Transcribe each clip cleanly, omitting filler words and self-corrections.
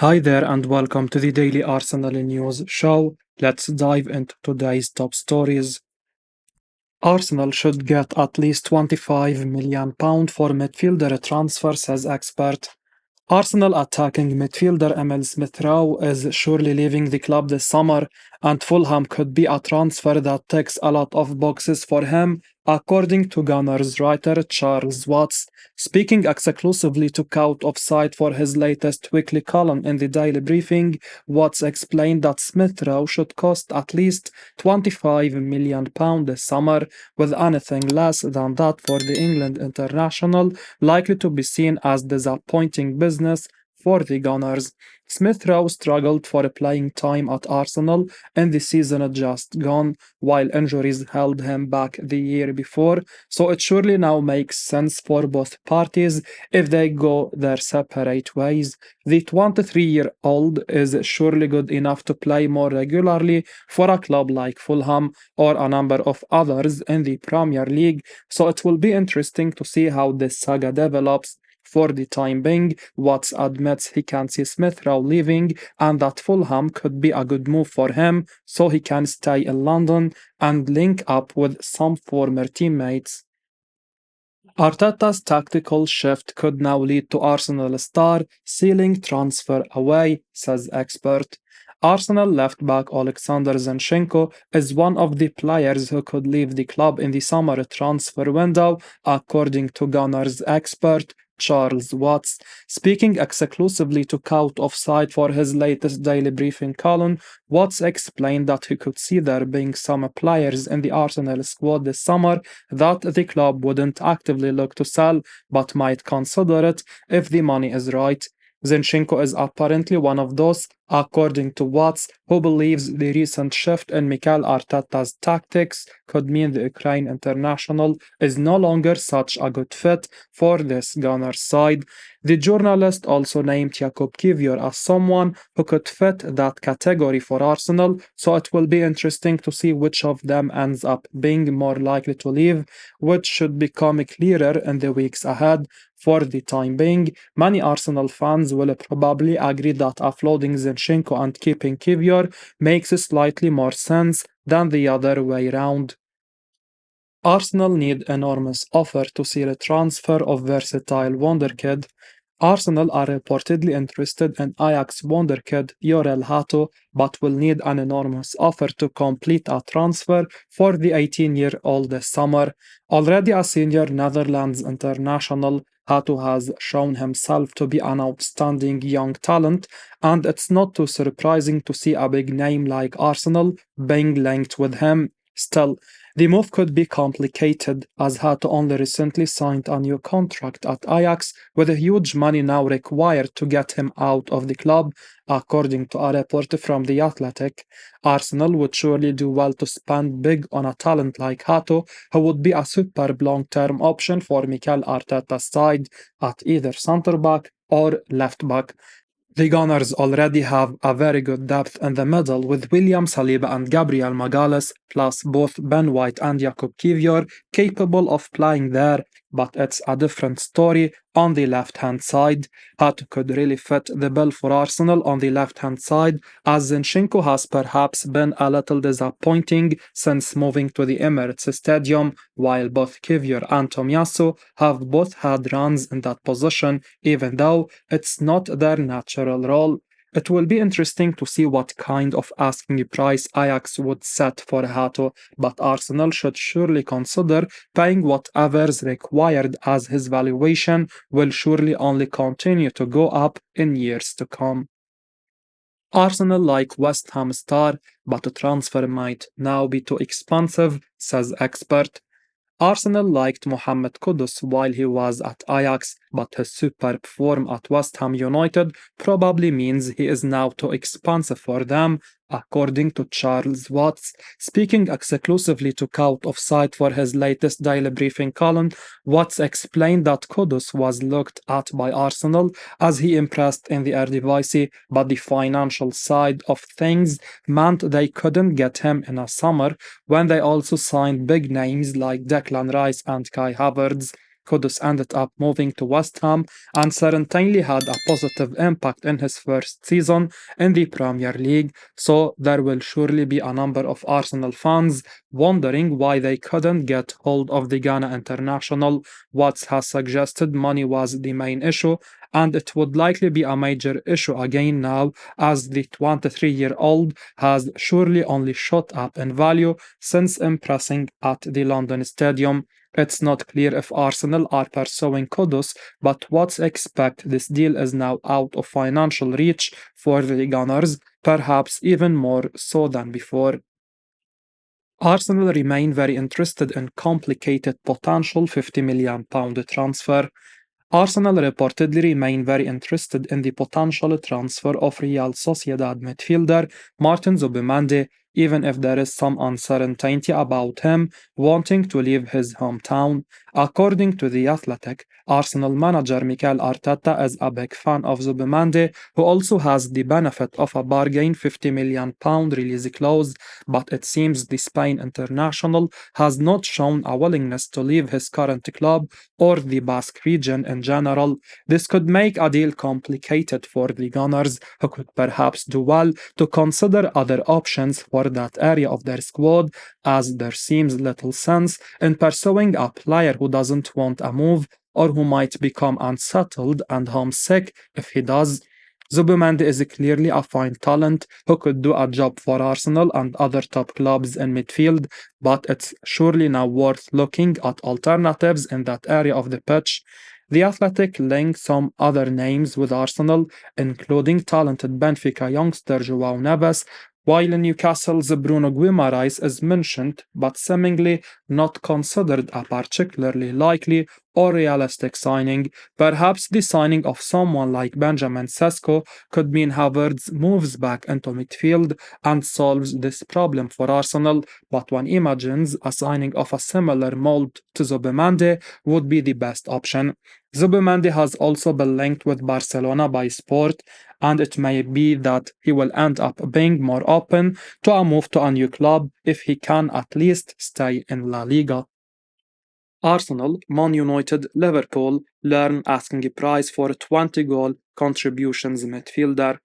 Hi there and welcome to the Daily Arsenal News Show. Let's dive into today's top stories. Arsenal should get at least £25 million for midfielder transfer, says expert. Arsenal attacking midfielder Emile Smith Rowe is surely leaving the club this summer, and Fulham could be a transfer that ticks a lot of boxes for him, according to Gunners writer Charles Watts, speaking exclusively to CaughtOffside for his latest weekly column in the Daily Briefing. Watts explained that Smith Rowe should cost at least £25 million this summer, with anything less than that for the England international likely to be seen as disappointing business for the Gunners. Smith Rowe struggled for playing time at Arsenal in the season just gone, while injuries held him back the year before, so it surely now makes sense for both parties if they go their separate ways. The 23-year-old is surely good enough to play more regularly for a club like Fulham or a number of others in the Premier League, so it will be interesting to see how this saga develops. For the time being, Watts admits he can see Smith Rowe leaving and that Fulham could be a good move for him so he can stay in London and link up with some former teammates. Arteta's tactical shift could now lead to Arsenal star sealing transfer away, says expert. Arsenal left-back Oleksandr Zinchenko is one of the players who could leave the club in the summer transfer window, according to Gunners expert Charles Watts. Speaking exclusively to CaughtOffside for his latest daily briefing column, Watts explained that he could see there being some players in the Arsenal squad this summer that the club wouldn't actively look to sell, but might consider it if the money is right. Zinchenko is apparently one of those, according to Watts, who believes the recent shift in Mikel Arteta's tactics could mean the Ukraine international is no longer such a good fit for this Gunner side. The journalist also named Jakub Kiwior as someone who could fit that category for Arsenal, so it will be interesting to see which of them ends up being more likely to leave, which should become clearer in the weeks ahead. For the time being, many Arsenal fans will probably agree that offloading Zinchenko and keeping Kiwior makes slightly more sense than the other way round. Arsenal need enormous offer to seal a transfer of versatile wonderkid. Arsenal are reportedly interested in Ajax wonderkid Jorrel Hato, but will need an enormous offer to complete a transfer for the 18-year-old this summer. Already a senior Netherlands international, Hato has shown himself to be an outstanding young talent, and it's not too surprising to see a big name like Arsenal being linked with him. Still, the move could be complicated as Hato only recently signed a new contract at Ajax with huge money now required to get him out of the club, according to a report from The Athletic. Arsenal would surely do well to spend big on a talent like Hato, who would be a superb long-term option for Mikel Arteta's side at either centre-back or left-back. The Gunners already have a very good depth in the middle with William Saliba and Gabriel Magalhaes, plus both Ben White and Jakub Kiwior capable of playing there, but it's a different story on the left-hand side. Hato could really fit the bill for Arsenal on the left-hand side, as Zinchenko has perhaps been a little disappointing since moving to the Emirates Stadium, while both Kiwior and Tomiyasu have both had runs in that position, even though it's not their natural role. It will be interesting to see what kind of asking price Ajax would set for Hato, but Arsenal should surely consider paying whatever's required, as his valuation will surely only continue to go up in years to come. Arsenal like West Ham star, but a transfer might now be too expensive, says expert. Arsenal liked Mohamed Kudus while he was at Ajax, but his superb form at West Ham United probably means he is now too expensive for them, according to Charles Watts. Speaking exclusively to CaughtOffside for his latest daily briefing column, Watts explained that Kudus was looked at by Arsenal as he impressed in the Eredivisie, but the financial side of things meant they couldn't get him in a summer when they also signed big names like Declan Rice and Kai Havertz. Kudus ended up moving to West Ham and certainly had a positive impact in his first season in the Premier League, so there will surely be a number of Arsenal fans wondering why they couldn't get hold of the Ghana international. Watts has suggested money was the main issue, and it would likely be a major issue again now, as the 23-year-old has surely only shot up in value since impressing at the London Stadium. It's not clear if Arsenal are pursuing Kudus, but Watts expect this deal is now out of financial reach for the Gunners, perhaps even more so than before. Arsenal remain very interested in complicated potential £50 million transfer. Arsenal reportedly remain very interested in the potential transfer of Real Sociedad midfielder Martin Zubimendi, even if there is some uncertainty about him wanting to leave his hometown. According to The Athletic, Arsenal manager Mikel Arteta is a big fan of Zubimendi, who also has the benefit of a bargain £50 million release clause, but it seems the Spain international has not shown a willingness to leave his current club or the Basque region in general. This could make a deal complicated for the Gunners, who could perhaps do well to consider other options for that area of their squad, as there seems little sense in pursuing a player who doesn't want a move or who might become unsettled and homesick if he does. Zubimendi is clearly a fine talent who could do a job for Arsenal and other top clubs in midfield, but it's surely now worth looking at alternatives in that area of the pitch. The Athletic link some other names with Arsenal, including talented Benfica youngster Joao Neves, while Newcastle's Bruno Guimaraes is mentioned but seemingly not considered a particularly likely or realistic signing. Perhaps the signing of someone like Benjamin Sesko could mean Havertz moves back into midfield and solves this problem for Arsenal, but one imagines a signing of a similar mold to Zubimendi would be the best option. Zubimendi has also been linked with Barcelona by Sport, and it may be that he will end up being more open to a move to a new club if he can at least stay in La Liga. Arsenal, Man United, Liverpool learn asking price for 20 goal contributions midfielder.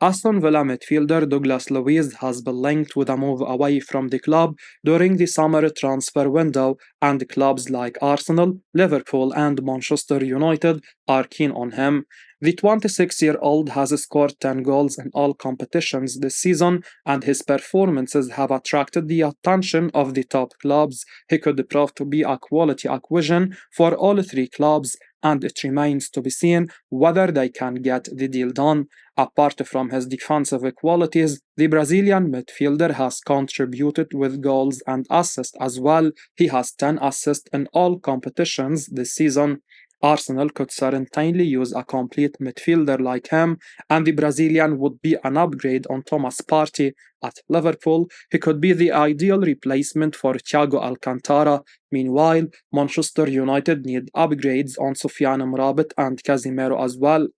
Aston Villa midfielder Douglas Luiz has been linked with a move away from the club during the summer transfer window, and clubs like Arsenal, Liverpool, and Manchester United are keen on him. The 26-year-old has scored 10 goals in all competitions this season, and his performances have attracted the attention of the top clubs. He could prove to be a quality acquisition for all three clubs, and it remains to be seen whether they can get the deal done. Apart from his defensive qualities, the Brazilian midfielder has contributed with goals and assists as well. He has 10 assists in all competitions this season. Arsenal could certainly use a complete midfielder like him, and the Brazilian would be an upgrade on Thomas Partey. At Liverpool, he could be the ideal replacement for Thiago Alcantara. Meanwhile, Manchester United need upgrades on Sofiane Amrabat and Casemiro as well.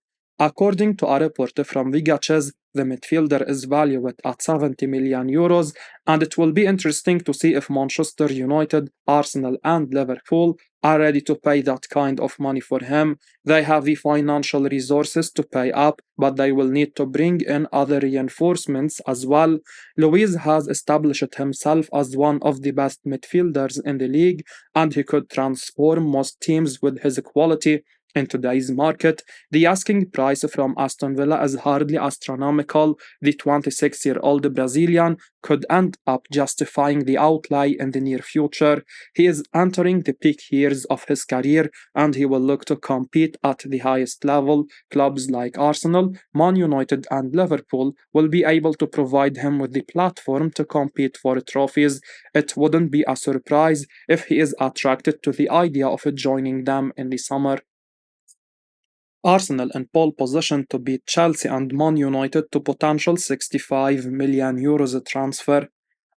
According to a report from Vigaches, the midfielder is valued at €70 million, and it will be interesting to see if Manchester United, Arsenal, and Liverpool are ready to pay that kind of money for him. They have the financial resources to pay up, but they will need to bring in other reinforcements as well. Luiz has established himself as one of the best midfielders in the league, and he could transform most teams with his quality. In today's market, the asking price from Aston Villa is hardly astronomical. The 26-year-old Brazilian could end up justifying the outlay in the near future. He is entering the peak years of his career, and he will look to compete at the highest level. Clubs like Arsenal, Man United, and Liverpool will be able to provide him with the platform to compete for trophies. It wouldn't be a surprise if he is attracted to the idea of joining them in the summer. Arsenal in pole position to beat Chelsea and Man United to potential €65 million transfer.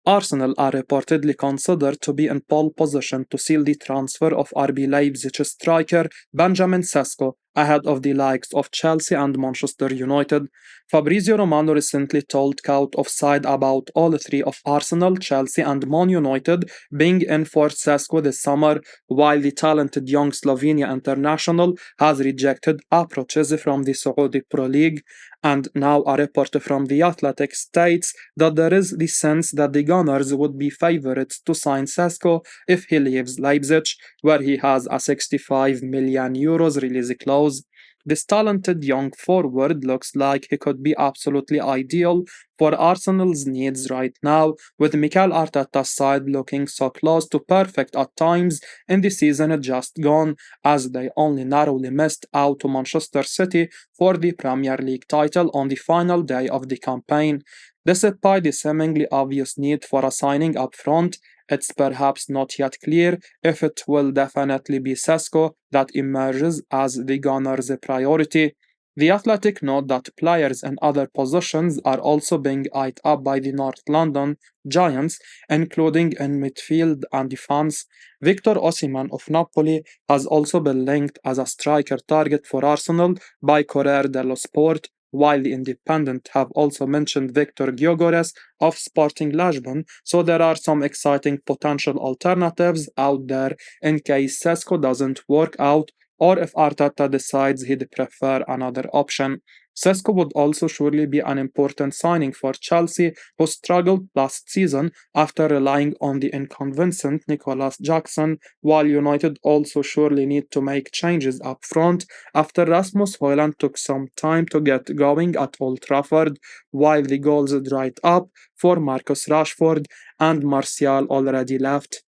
Arsenal are reportedly considered to be in pole position to seal the transfer of RB Leipzig striker Benjamin Sesko ahead of the likes of Chelsea and Manchester United. Fabrizio Romano recently told CaughtOffside about all three of Arsenal, Chelsea, and Man United being in for Sesko this summer, while the talented young Slovenia international has rejected approaches from the Saudi Pro League. And now a report from The Athletic states that there is the sense that the Gunners would be favourites to sign Sesko if he leaves Leipzig, where he has a 65 million euros release clause. This talented young forward looks like he could be absolutely ideal for Arsenal's needs right now, with Mikel Arteta's side looking so close to perfect at times in the season just gone, as they only narrowly missed out to Manchester City for the Premier League title on the final day of the campaign. Despite the seemingly obvious need for a signing up front, it's perhaps not yet clear if it will definitely be Sesko that emerges as the Gunners' priority. The Athletic note that players in other positions are also being eyed up by the North London Giants, including in midfield and defence. Victor Osimhen of Napoli has also been linked as a striker target for Arsenal by Corriere dello Sport, while the Independent have also mentioned Victor Gyökeres of Sporting Lisbon, so there are some exciting potential alternatives out there in case Sesko doesn't work out or if Arteta decides he'd prefer another option. Sesko would also surely be an important signing for Chelsea, who struggled last season after relying on the inconvincent Nicholas Jackson, while United also surely need to make changes up front after Rasmus Højlund took some time to get going at Old Trafford, while the goals dried up for Marcus Rashford and Martial already left.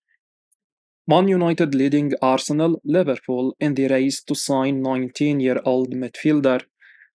Man United leading Arsenal, Liverpool in the race to sign 19-year-old midfielder.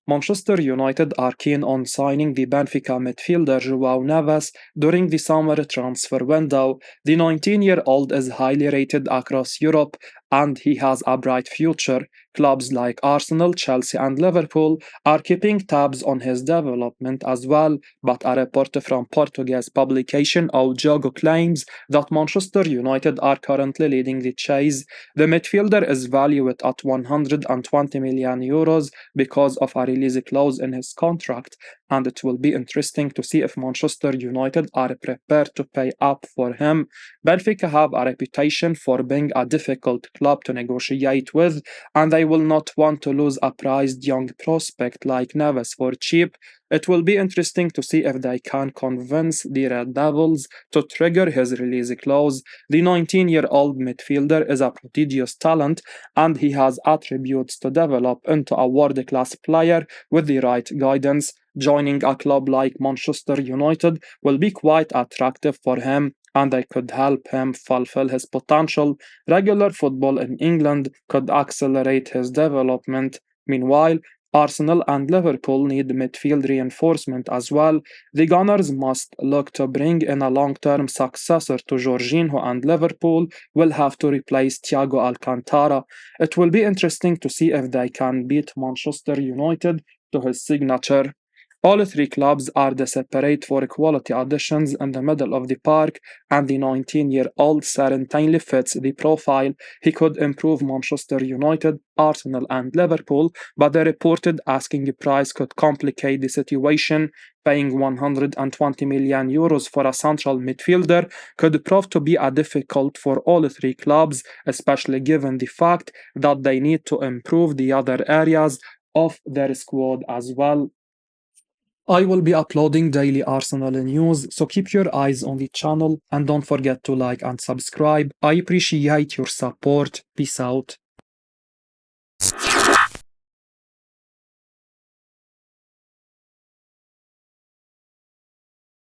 Manchester United are keen on signing the Benfica midfielder Joao Neves during the summer transfer window. The 19-year-old is highly rated across Europe and he has a bright future. Clubs like Arsenal, Chelsea, and Liverpool are keeping tabs on his development as well, but a report from Portuguese publication O Jogo claims that Manchester United are currently leading the chase. The midfielder is valued at 120 million euros because of a release clause in his contract, and it will be interesting to see if Manchester United are prepared to pay up for him. Benfica have a reputation for being a difficult club to negotiate with, and they will not want to lose a prized young prospect like Neves for cheap. It will be interesting to see if they can convince the Red Devils to trigger his release clause. The 19-year-old midfielder is a prodigious talent and he has attributes to develop into a world-class player with the right guidance. Joining a club like Manchester United will be quite attractive for him, and they could help him fulfill his potential. Regular football in England could accelerate his development. Meanwhile, Arsenal and Liverpool need midfield reinforcement as well. The Gunners must look to bring in a long-term successor to Jorginho, and Liverpool will have to replace Thiago Alcantara. It will be interesting to see if they can beat Manchester United to his signature. All three clubs are desperate for quality additions in the middle of the park, and the 19-year-old certainly fits the profile. He could improve Manchester United, Arsenal, and Liverpool, but the reported asking price could complicate the situation. Paying 120 million euros for a central midfielder could prove to be a difficult for all three clubs, especially given the fact that they need to improve the other areas of their squad as well. I will be uploading daily Arsenal news, so keep your eyes on the channel and don't forget to like and subscribe. I appreciate your support. Peace out.